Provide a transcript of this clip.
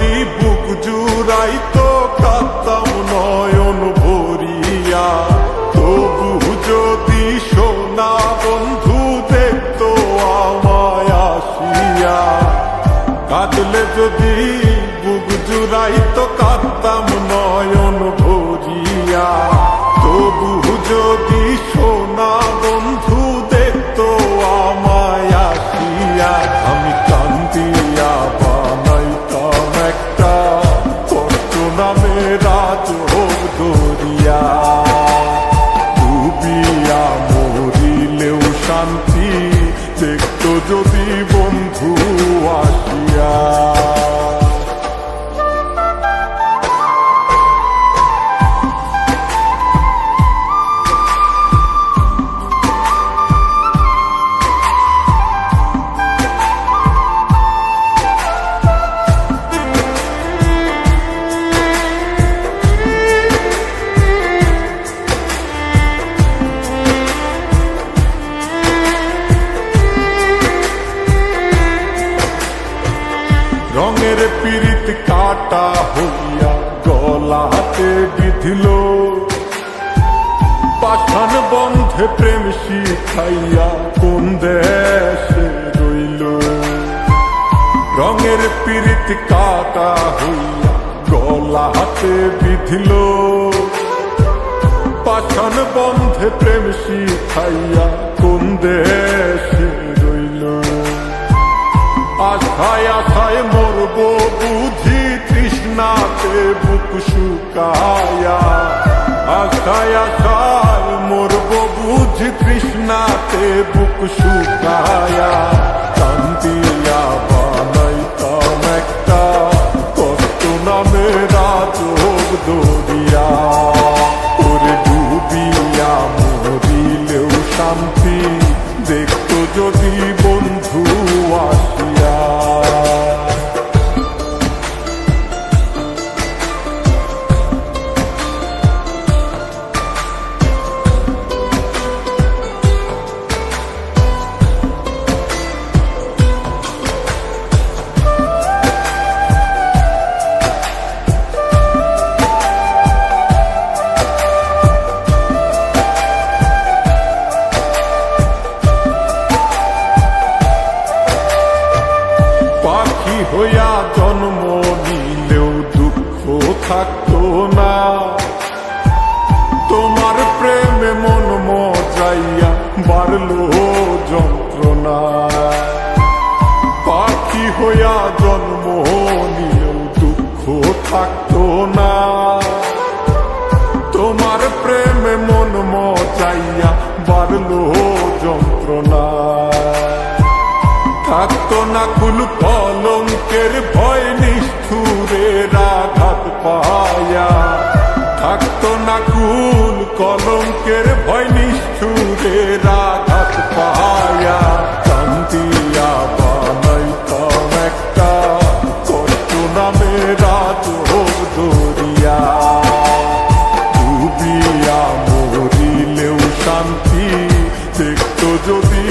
যদি বুক জুড়াইতো কাঁদতাম নয়ন ভরিয়া, তবু যদি সোনা বন্ধু দেখতো আমায় আসিয়া। কাঁদলে যদি বুক জুড়াইতো কাঁদতাম নয়ন ভরিয়া, তবু যদি সোনা বন্ধু দেখতো আমায় আসিয়া। আমি কান্দিয়া বানাইতাম একটা কষ্ট নামে রাজব দরিয়া, ডুবিয়া মরিলেও শান্তি দেখতো যদি বন্ধু আসিয়া। রঙের পীড়িত কাটা হইয়া গলাতে বিধিল, পাষাণ বন্ধে প্রেম শিখাইয়া কোন দেশে রইল। রঙের পীড়িত কাটা হইয়া গলাতে বিধিল, পাষাণ বন্ধে প্রেম শিখাইয়া কোন দেশে রইল। আশায় আশায় মরব বুঝি তৃষ্ণাতে বুক শুকায়া, আশায় আশায় মরব বুঝি তৃষ্ণাতে বুক শুকায়া। কান্দিয়া বানাইতাম একটা কষ্ট নামে রাজব দরিয়া, ওরে ডুবিয়া মরিলেও শান্তি দেখতো যদি বন্ধু আসিয়া। পাখি হইয়া জন্ম নিলেও দুঃখ থাকতো না, তোমার প্রেমে মন মজাইয়া বাড়লো যন্ত্রণা। পাখি হইয়া জন্ম নিলেও দুঃখ থাকতো না, তোমার প্রেমে মন মজাইয়া বাড়লো যন্ত্রণা। থাকতো না কুল কলঙ্কের ভয় নিষ্ঠুরের আঘাত পায়া, থাকতো না কুল কলঙ্কের ভয় নিষ্ঠুরের আঘাত পায়া। কান্দিয়া বানাইতাম একটা কষ্ট নামে রাজব দরিয়া, ডুবিয়া মরিলেও শান্তি দেখতো যদি